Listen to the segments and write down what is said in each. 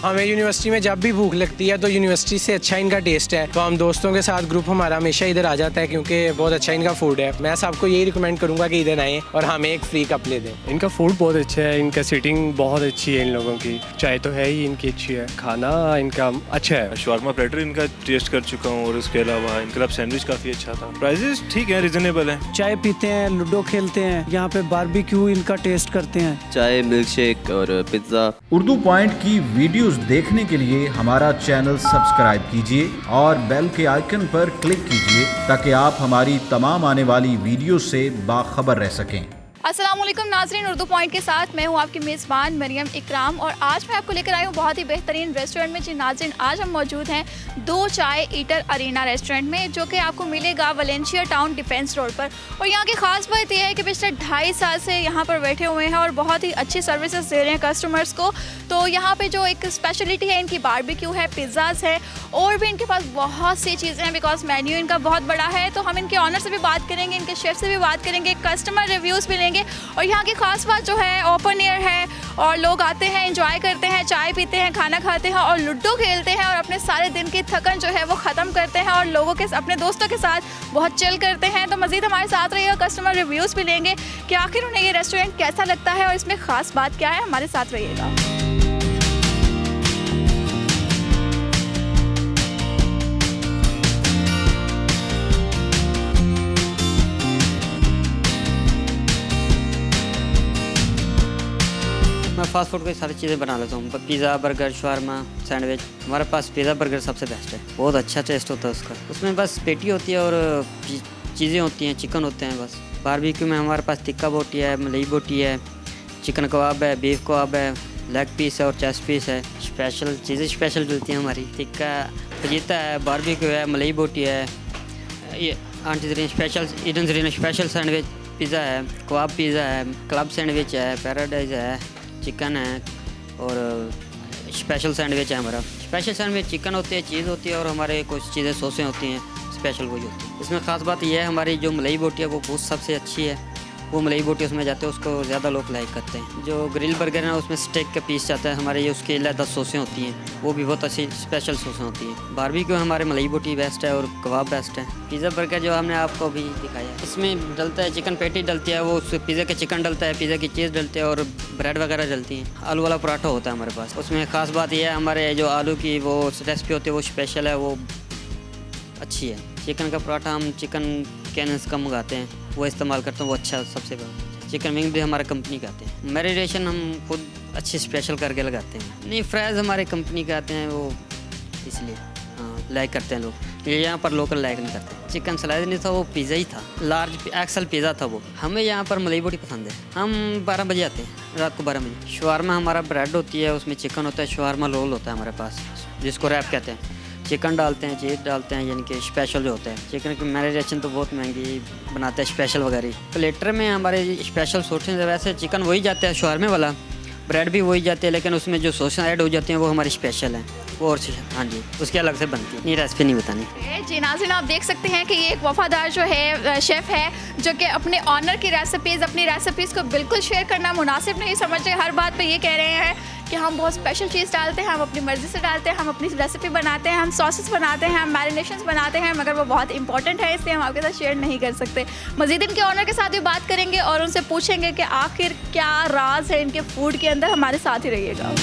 हमें यूनिवर्सिटी में जब भी भूख लगती है तो यूनिवर्सिटी से अच्छा इनका टेस्ट है, तो हम दोस्तों के साथ ग्रुप हमारा हमेशा इधर आ जाता है क्योंकि बहुत अच्छा इनका फूड है। मैं सबको यही रिकमेंड करूँगा कि इधर आएँ और हमें एक फ्री कप ले दें। इनका फूड बहुत अच्छा है, इनका सीटिंग बहुत अच्छी है, इन लोगों की चाय तो है ही इनकी अच्छी है, खाना इनका अच्छा है। शवारमा प्लेटर इनका टेस्ट कर चुका हूँ और उसके अलावा इनका सैंडविच काफ़ी अच्छा था। प्राइजेस ठीक है, रीजनेबल है। चाय पीते हैं, लूडो खेलते हैं, यहाँ पे बारबेक्यू इनका टेस्ट करते हैं, चाय, मिल्क शेक और पिज्ज़ा। उर्दू पॉइंट की वीडियोस देखने के लिए हमारा चैनल सब्सक्राइब कीजिए और बेल के आइकन पर क्लिक कीजिए ताकि आप हमारी तमाम आने वाली वीडियो से बाखबर रह सकें। अस्सलामुअलैकुम नाज़रीन, उर्दू पॉइंट के साथ मैं हूँ आपकी मेज़बान मरियम इकराम और आज मैं आपको लेकर आई हूँ बहुत ही बेहतरीन रेस्टोरेंट में। जी नाज़रीन, आज हम मौजूद हैं दो चाय ईटर अरीना रेस्टोरेंट में, जो कि आपको मिलेगा वलेंशिया टाउन डिफेंस रोड पर। और यहाँ की ख़ास बात यह है कि पिछले 2.5 साल से यहाँ पर बैठे हुए हैं और बहुत ही अच्छी सर्विसेज दे रहे हैं कस्टमर्स को। तो यहाँ पर जो एक स्पेशलिटी है इनकी बारबेक्यू है, पिज़्ज़ाज़ है और भी इनके पास बहुत सी चीज़ें हैं बिकॉज मेन्यू इनका बहुत बड़ा है। तो हम इनके ऑनर से भी बात करेंगे, इनके शेफ़ से भी बात करेंगे, कस्टमर रिव्यूज़ भी लेंगे। और यहाँ की खास बात जो है ओपन एयर है और लोग आते हैं, एंजॉय करते हैं, चाय पीते हैं, खाना खाते हैं और लूडो खेलते हैं और अपने सारे दिन की थकन जो है वो ख़त्म करते हैं और लोगों के अपने दोस्तों के साथ बहुत चिल करते हैं। तो मज़ीद हमारे साथ रहिएगा, कस्टमर रिव्यूज़ भी लेंगे कि आखिर उन्हें ये रेस्टोरेंट कैसा लगता है और इसमें ख़ास बात क्या है। हमारे साथ रहिएगा। मैं फास्ट फूड की सारी चीज़ें बना लेता हूँ, पिज़्ज़ा, बर्गर, शवारमा, सैंडविच। हमारे पास पिज़्ज़ा बर्गर सबसे बेस्ट है, बहुत अच्छा टेस्ट होता है उसका। उसमें बस पेटी होती है और चीज़ें होती हैं, चिकन होते हैं बस। बारबेक्यू में हमारे पास टिक्का बोटी है, मलाई बोटी है, चिकन कबाब है, बीफ कबाब है, लेग पीस है और चेस्ट पीस है। स्पेशल चीज़ें स्पेशल मिलती हैं हमारी, टिक्का फजीता है, बारबेक्यू है, मलाई बोटी है, ये aunty Zareen special, Eden Zareen special sandwich, pizza है, कबाब पिज़्ज़ा है, क्लब सैंडविच है, पैराडाइज है, चिकन है और स्पेशल सैंडविच है हमारा। स्पेशल सैंडविच चिकन होती है, चीज़ होती है और हमारे कुछ चीज़ें सॉसें होती हैं, स्पेशल वही होती है। इसमें ख़ास बात यह है हमारी जो मलाई बोटी है वो बहुत सबसे अच्छी है, वो मलाई बोटी उसमें जाते हैं, उसको ज़्यादा लोग लाइक करते हैं। जो ग्रिल बर्गर है उसमें स्टेक का पीस जाता है हमारे, ये उसके 10 सॉसें होती हैं, वो भी बहुत अच्छी स्पेशल सॉसें होती हैं। बारबेक्यू हमारे मलाई बोटी बेस्ट है और कबाब बेस्ट है। पिज़्ज़ा बर्गर जो हमने आपको भी दिखाया है, इसमें डलता है चिकन पैटी डलती है, वो पिज़्ज़ा का चिकन डलता है, पिज़्ज़ा की चीज़ डलती है और ब्रेड वगैरह डलती है। आलू वाला पराठा होता है हमारे पास। उसमें ख़ास बात यह है हमारे जो आलू की वो रेसिपी होती है वो स्पेशल है, वो अच्छी है। चिकन का पराठा हम चिकन कैनस का मंगाते हैं, वो इस्तेमाल करते हैं, वो अच्छा सबसे बड़ा। चिकन विंग भी हमारे कंपनी के आते हैं, मैरिनेशन हम खुद अच्छी स्पेशल करके लगाते हैं। नहीं, फ्राइज़ हमारे कंपनी के आते हैं, वो इसलिए हाँ लाइक करते हैं लोग, ये यहाँ पर लोकल लाइक नहीं करते। चिकन स्लाइस नहीं था, वो पिज़्ज़ा ही था, लार्ज एक्सल पिज़्ज़ा था वो। हमें यहाँ पर मलाई बोटी पसंद है। हम 12 बजे आते हैं, रात को 12 बजे। शवारमा हमारा ब्रेड होती है, उसमें चिकन होता है, शवारमा रोल होता है हमारे पास जिसको रैप कहते हैं। चिकन डालते हैं, चीज़ डालते हैं, यानी कि स्पेशल जो होता है। चिकन की मैरिनेशन तो बहुत महंगी बनाते हैं स्पेशल वगैरह। प्लेटर में हमारे स्पेशल सोसेस वैसे चिकन वही जाते हैं शवारमे वाला, ब्रेड भी वही जाते हैं, लेकिन उसमें जो सॉसें ऐड हो जाती हैं वो हमारी स्पेशल हैं, वो और हाँ जी उसके अलग से बनती है। नहीं, रेसिपी नहीं बतानी। जी नाज़रीन, आप देख सकते हैं कि ये एक वफादार जो है शेफ़ है जो कि अपने ऑनर की रेसिपीज़, अपनी रेसिपीज़ को बिल्कुल शेयर करना मुनासिब नहीं समझ रहे। हर बात पे ये कह रहे हैं कि हम बहुत स्पेशल चीज़ डालते हैं, हम अपनी मर्ज़ी से डालते हैं, हम अपनी रेसिपी बनाते हैं, हम सॉसेस बनाते हैं, हम मैरिनेशंस बनाते हैं, मगर वो बहुत इंपॉर्टेंट है इसलिए हम आपके साथ शेयर नहीं कर सकते। मज़ीद इनके ऑनर के साथ भी बात करेंगे और उनसे पूछेंगे कि आखिर क्या राज है इनके फूड के अंदर। हमारे साथ ही रहिएगा।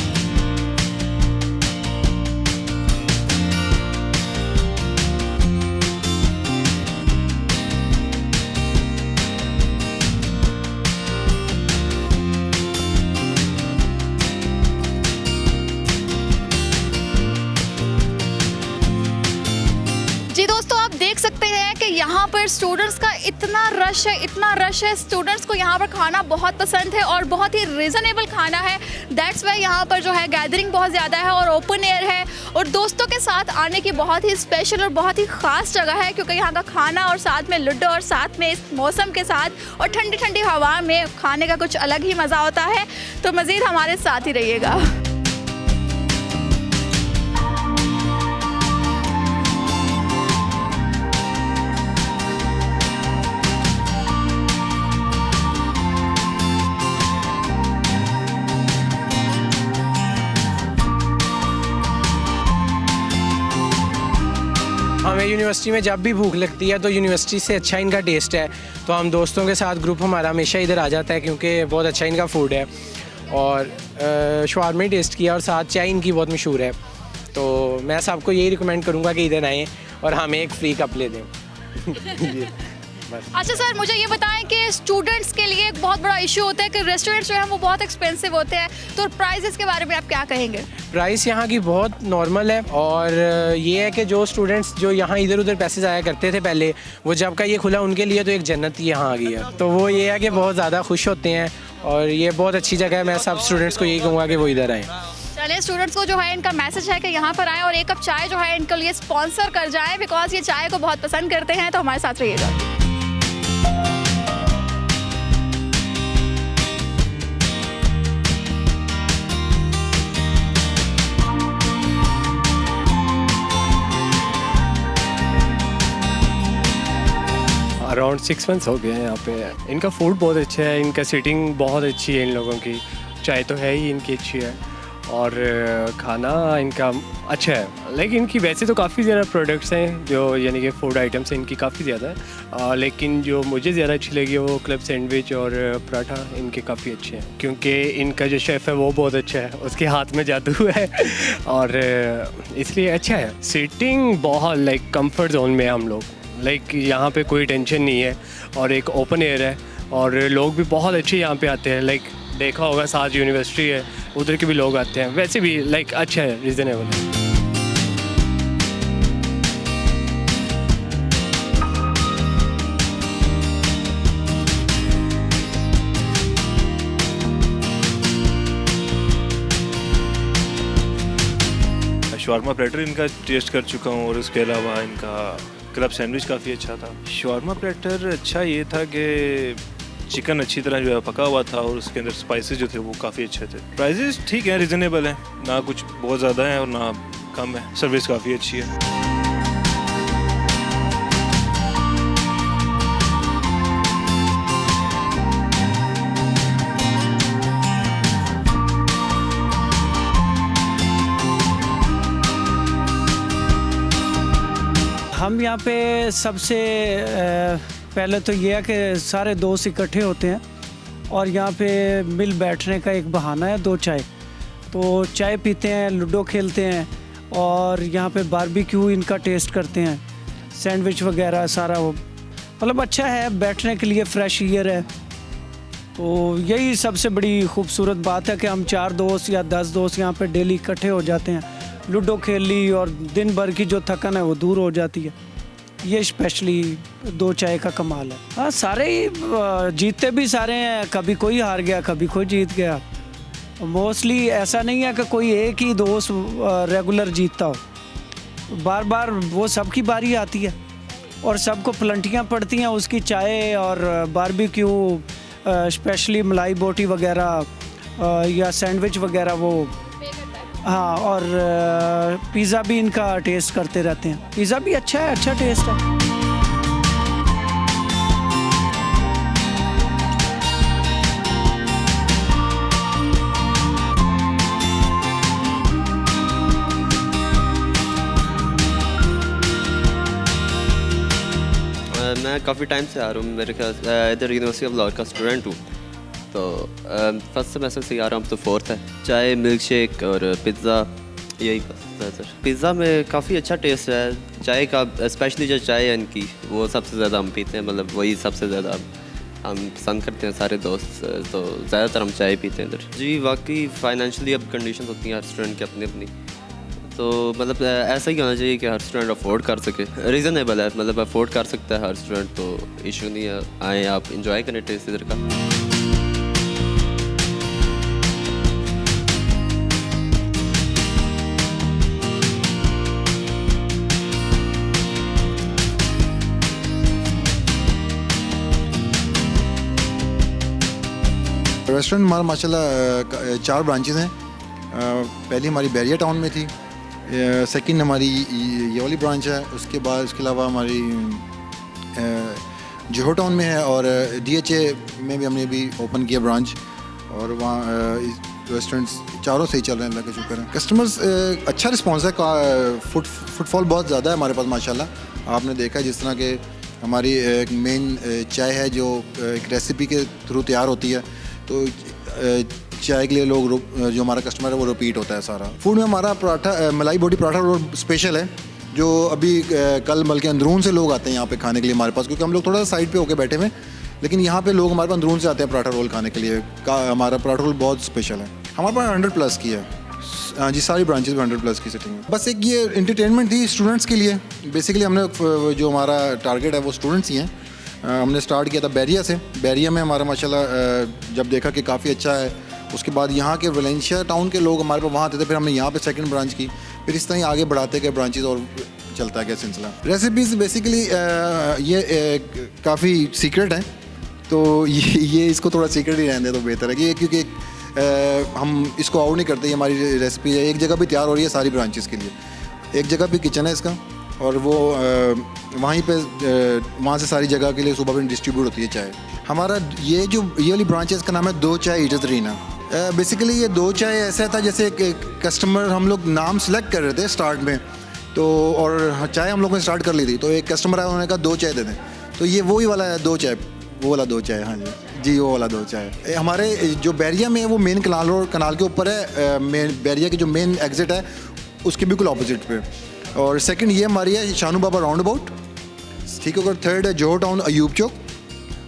जी दोस्तों, आप देख सकते हैं कि यहाँ पर स्टूडेंट्स का इतना रश है, स्टूडेंट्स को यहाँ पर खाना बहुत पसंद है और बहुत ही रीज़नेबल खाना है। दैट्स वाई यहाँ पर जो है गैदरिंग बहुत ज़्यादा है और ओपन एयर है और दोस्तों के साथ आने की बहुत ही स्पेशल और बहुत ही ख़ास जगह है, क्योंकि यहाँ का खाना और साथ में लूडो और साथ में इस मौसम के साथ और ठंडी ठंडी हवा में खाने का कुछ अलग ही मज़ा होता है। तो मज़ीद हमारे साथ ही रहिएगा। हमें यूनिवर्सिटी में जब भी भूख लगती है तो यूनिवर्सिटी से अच्छा इनका टेस्ट है, तो हम दोस्तों के साथ ग्रुप हमारा हमेशा इधर आ जाता है क्योंकि बहुत अच्छा इनका फूड है। और शवारमा ही टेस्ट किया और साथ चाय इनकी बहुत मशहूर है, तो मैं सबको यही रिकमेंड करूँगा कि इधर आएँ और हमें एक फ्री कप ले दें। अच्छा सर, मुझे ये बताएं कि स्टूडेंट्स के लिए एक बहुत बड़ा इशू होता है कि रेस्टोरेंट्स जो हैं वो बहुत एक्सपेंसिव होते हैं, तो प्राइसेस के बारे में आप क्या कहेंगे? प्राइस यहाँ की बहुत नॉर्मल है और ये है कि जो स्टूडेंट्स जो यहाँ इधर उधर पैसे ज़ाया करते थे पहले, वो जब का ये खुला उनके लिए तो एक जन्नत ही यहाँ आ गई है। तो वो ये है कि बहुत ज़्यादा खुश होते हैं और ये बहुत अच्छी जगह है। मैं सब स्टूडेंट्स को यही कहूँगा कि वो इधर आएँ। चलिए, स्टूडेंट्स को जो है इनका मैसेज है कि यहाँ पर आएँ और एक कप चाय जो है इनके लिए स्पॉन्सर कर जाएँ, बिकॉज ये चाय को बहुत पसंद करते हैं। तो हमारे साथ रहिएगा। अराउंड 6 मंथ्स हो गए हैं यहाँ पे। इनका फूड बहुत अच्छा है, इनका सीटिंग बहुत अच्छी है इन लोगों की, चाय तो है ही इनकी अच्छी है और खाना इनका अच्छा है। लेकिन इनकी वैसे तो काफ़ी ज़्यादा प्रोडक्ट्स हैं जो यानी कि फूड आइटम्स हैं इनकी काफ़ी ज़्यादा है, लेकिन जो मुझे ज़्यादा अच्छी लगी वो क्लब सैंडविच और पराठा इनके काफ़ी अच्छे हैं क्योंकि इनका जो शेफ़ है वो बहुत अच्छा है, उसके हाथ में जादू है और इसलिए अच्छा है। सीटिंग बहुत लाइक कंफर्ट जोन में हम लोग, लाइक यहाँ पे कोई टेंशन नहीं है और एक ओपन एयर है और लोग भी बहुत अच्छे यहाँ पे आते हैं। लाइक देखा होगा साथ यूनिवर्सिटी है, उधर के भी लोग आते हैं, वैसे भी लाइक अच्छा है, रीज़नेबल है। शवारमा प्लेटर इनका टेस्ट कर चुका हूँ और उसके अलावा इनका क्लब सैंडविच काफ़ी अच्छा था। शवारमा प्लेटर अच्छा ये था कि चिकन अच्छी तरह जो है पका हुआ था और उसके अंदर स्पाइसेस जो थे वो काफ़ी अच्छे थे। प्राइसेस ठीक हैं, रीज़नेबल हैं, ना कुछ बहुत ज़्यादा है और ना कम है। सर्विस काफ़ी अच्छी है। हम यहाँ पे सबसे पहले तो ये है कि सारे दोस्त इकट्ठे होते हैं और यहाँ पे मिल बैठने का एक बहाना है, 2 चाय। तो चाय पीते हैं, लूडो खेलते हैं और यहाँ पे बारबेक्यू इनका टेस्ट करते हैं, सैंडविच वगैरह सारा वो मतलब अच्छा है, बैठने के लिए फ्रेश एयर है। तो यही सबसे बड़ी खूबसूरत बात है कि हम 4 दोस्त या 10 दोस्त यहाँ पे डेली इकट्ठे हो जाते हैं, लूडो खेल ली और दिन भर की जो थकन है वो दूर हो जाती है। ये स्पेशली 2 चाय का कमाल है। हाँ, सारे ही जीतते भी सारे हैं, कभी कोई हार गया कभी कोई जीत गया। मोस्टली ऐसा नहीं है कि कोई एक ही दोस्त रेगुलर जीतता हो, बार बार वो सबकी बारी आती है और सबको पलंटियाँ पड़ती हैं उसकी चाय और बारबेक्यू, स्पेशली मलाई बोटी वगैरह या सैंडविच वगैरह वो। हाँ, और पिज़्ज़ा भी इनका टेस्ट करते रहते हैं। पिज़्ज़ा भी अच्छा है, अच्छा टेस्ट है। मैं काफ़ी टाइम से आ रहा हूँ, मेरे ख्याल इधर यूनिवर्सिटी ऑफ लाहौर का स्टूडेंट हूँ, तो फर्स्ट सेमेस्टर से आ रहा हूँ, अब तो 4th है। चाय, मिल्क शेक और पिज़्ज़ा, यही पसंद है सर। पिज़्ज़ा में काफ़ी अच्छा टेस्ट है, चाय का स्पेशली जो चाय है इनकी वो सबसे ज़्यादा हम पीते हैं, मतलब वही सबसे ज़्यादा हम पसंद करते हैं सारे दोस्त, तो ज़्यादातर हम चाय पीते हैं इधर। जी वाकई फाइनेंशियली अब कंडीशन होती हैं हर स्टूडेंट की अपनी अपनी, तो मतलब ऐसा ही होना चाहिए कि हर स्टूडेंट अफोर्ड कर सके, रीज़नेबल है, मतलब अफोर्ड कर सकता है हर स्टूडेंट, तो इशू नहीं है। आए आप इंजॉय करें टेस्ट इधर का। रेस्टोरेंट हमारा माशाल्लाह 4 ब्रांचेस हैं। पहली हमारी बैरिया टाउन में थी, सेकंड हमारी ये वाली ब्रांच है, उसके बाद उसके अलावा हमारी जोहर टाउन में है और DHA में भी हमने भी ओपन किया ब्रांच, और वहाँ रेस्टोरेंट्स चारों सही चल रहे हैं, अल्लाह का शुक्र है। कस्टमर्स अच्छा रिस्पॉन्स है, फुटफॉल बहुत ज़्यादा है हमारे पास माशाल्लाह। आपने देखा जिस तरह के हमारी एक मेन चाय है जो एक रेसिपी के थ्रू तैयार होती है, तो चाय के लिए लोग जो हमारा कस्टमर है वो रिपीट होता है सारा। फूड में हमारा पराठा मलाई बोटी पराठा रोल स्पेशल है, जो अभी कल बल्कि अंदरून से लोग आते हैं यहाँ पे खाने के लिए हमारे पास, क्योंकि हम लोग थोड़ा सा साइड पे होके बैठे हुए, लेकिन यहाँ पे लोग हमारे पास अंदरून से आते हैं पराठा रोल खाने के लिए। हमारा पराठा रोल बहुत स्पेशल है। हमारे पास 100+ की है। हाँ जी, सारी ब्रांचेस में 100+ की सिटिंग है। बस एक ये एंटरटेनमेंट थी स्टूडेंट्स के लिए। बेसिकली हमने जो हमारा टारगेट है वो स्टूडेंट्स ही हैं। हमने स्टार्ट किया था बैरिया से। बैरिया में हमारा माशाल्लाह जब देखा कि काफ़ी अच्छा है, उसके बाद यहाँ के वलेंशिया टाउन के लोग हमारे पास वहाँ आते थे, फिर हमने यहाँ पे सेकंड ब्रांच की, फिर इस तरह आगे बढ़ाते गए ब्रांचेस और चलता गया सिलसिला। रेसिपीज़ बेसिकली ये काफ़ी सीक्रेट है, तो ये इसको थोड़ा सीक्रेट ही रहने दे तो बेहतर है कि क्योंकि हम इसको आउट नहीं करते। ये हमारी रेसिपी है, एक जगह भी तैयार हो रही है सारी ब्रांचेस के लिए। एक जगह पे किचन है इसका, और वो वहीं पे वहाँ से सारी जगह के लिए सुबह में डिस्ट्रीब्यूट होती है चाय। हमारा ये वाली ब्रांच है, इसका नाम है 2 चाय ईटर्स अरीना। बेसिकली ये 2 चाय ऐसा था जैसे एक कस्टमर, हम लोग नाम सेलेक्ट कर रहे थे स्टार्ट में, तो और चाय हम लोगों ने स्टार्ट कर ली थी, तो एक कस्टमर आया, उन्होंने कहा 2 चाय दे दें, तो ये वही वाला है 2 चाय, वो वाला 2 चाय। हाँ जी, वो वाला 2 चाय। हमारे जो बैरिया में है वो मेन कनाल रोड, कनाल के ऊपर है। मेन बैरिया की जो मेन एग्जिट है उसके बिल्कुल ऑपोजिट पे। और सेकंड ये हमारी है शानू बाबा राउंड अबाउट, ठीक है। और थर्ड है जोहर टाउन अयूब चौक,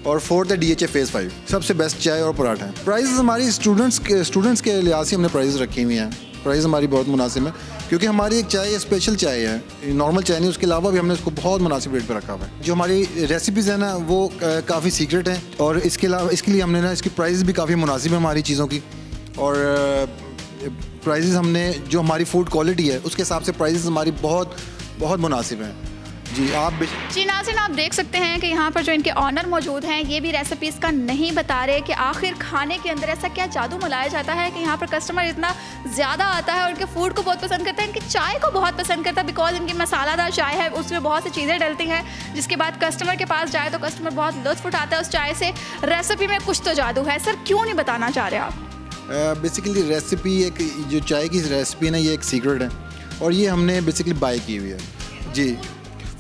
और फोर्थ है DHA फेज़ 5। सबसे बेस्ट चाय और पराठा है। प्राइस हमारी स्टूडेंट्स के लिहाज से हमने प्राइस रखी हुई हैं। प्राइस हमारी बहुत मुनासिब है, क्योंकि हमारी एक चाय स्पेशल चाय है, नॉर्मल चाय नहीं। उसके अलावा भी हमने उसको बहुत मुनासिब रेट पर रखा हुआ है। जो हमारी रेसिपीज़ है ना वो काफ़ी सीक्रेट हैं, और इसके अलावा इसके लिए हमने ना इसकी प्राइस भी काफ़ी मुनासिब है हमारी चीज़ों की। और प्राइसेस हमने जो हमारी फूड क्वालिटी है उसके हिसाब से प्राइसेस हमारी बहुत बहुत मुनासिब हैं। जी नाज़रीन, आप देख सकते हैं कि यहाँ पर जो इनके ऑनर मौजूद हैं, ये भी रेसिपीज़ का नहीं बता रहे कि आखिर खाने के अंदर ऐसा क्या जादू मिलाया जाता है कि यहाँ पर कस्टमर इतना ज़्यादा आता है और इनके फूड को बहुत पसंद करता है, इनकी चाय को बहुत पसंद करता है, बिकॉज इनकी मसालादार चाय है, उसमें बहुत सी चीज़ें डलती हैं, जिसके बाद कस्टमर के पास जाए तो कस्टमर बहुत लुत्फ़ उठाता है उस चाय से। रेसिपी में कुछ तो जादू है। सर, क्यों नहीं बताना चाह रहे आप? बेसिकली रेसिपी, एक जो चाय की रेसिपी है ना, ये एक सीक्रेट है, और ये हमने बेसिकली बाय की हुई है। जी,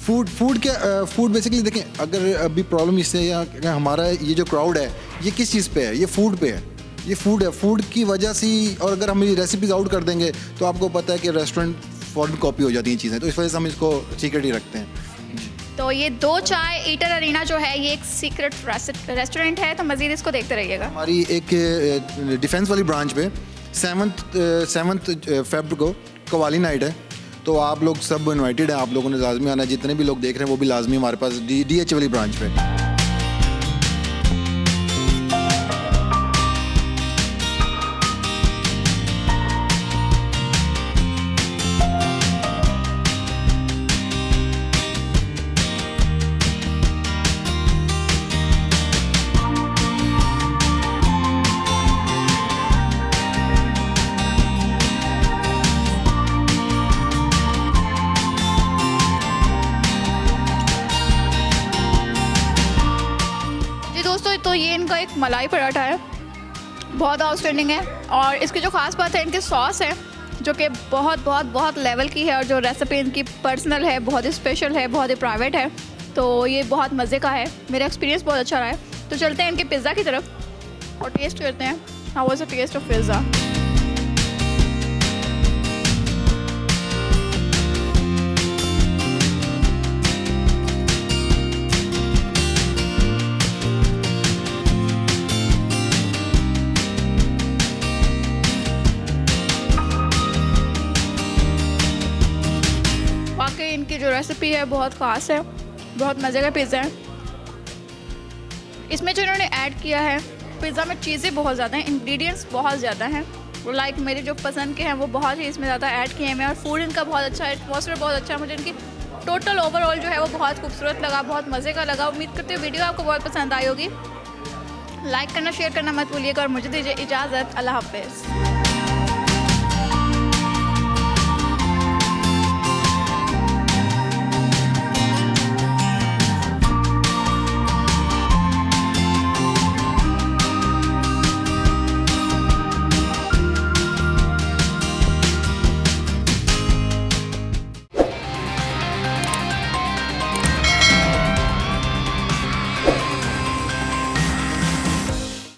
फूड बेसिकली देखें, अगर अभी प्रॉब्लम इससे हमारा ये जो क्राउड है ये किस चीज़ पे है, ये फूड पे है। ये फूड है, फूड की वजह से। और अगर हम ये रेसिपीज़ आउट कर देंगे तो आपको पता है कि रेस्टोरेंट फॉरन कॉपी हो जाती हैं चीज़ें, तो इस वजह से हम इसको सीक्रेट ही रखते हैं। तो ये 2 चाय ईटर अरीना जो है ये एक सीक्रेट रेस्टोरेंट है, तो मज़ीद इसको देखते रहिएगा। हमारी एक डिफेंस वाली ब्रांच पे 7 फेब्रुआरी को कवाली नाइट है, तो आप लोग सब इनवाइटेड हैं। आप लोगों ने लाजमी आना है, जितने भी लोग देख रहे हैं वो भी लाजमी हमारे पास DHA वाली ब्रांच पे। तो ये इनका एक मलाई पराठा है, बहुत आउटस्टैंडिंग है। और इसकी जो ख़ास बात है इनकी सॉस है, जो कि बहुत बहुत बहुत लेवल की है, और जो रेसिपी इनकी पर्सनल है, बहुत ही स्पेशल है, बहुत ही प्राइवेट है, तो ये बहुत मज़े का है। मेरा एक्सपीरियंस बहुत अच्छा रहा है। तो चलते हैं इनके पिज़्ज़ा की तरफ और टेस्ट करते हैं। How was the test of pizza. इनकी जो रेसिपी है बहुत ख़ास है, बहुत मज़े का पिज़्ज़ा है। इसमें जो इन्होंने ऐड किया है, पिज़्ज़ा में चीज़ें बहुत ज़्यादा हैं, इंग्रेडिएंट्स बहुत ज़्यादा हैं, वो लाइक मेरे जो पसंद के हैं वो बहुत ही इसमें ज़्यादा ऐड किए हैं। और फूड इनका बहुत अच्छा है, एटमॉस्फेयर बहुत अच्छा है। मुझे इनकी टोटल ओवरऑल जो है वो बहुत खूबसूरत लगा, बहुत मज़े का लगा। उम्मीद करती हूँ वीडियो आपको बहुत पसंद आई होगी। लाइक करना, शेयर करना मत भूलिएगा, और मुझे दीजिए इजाज़त। अल्लाह हाफ़िज़।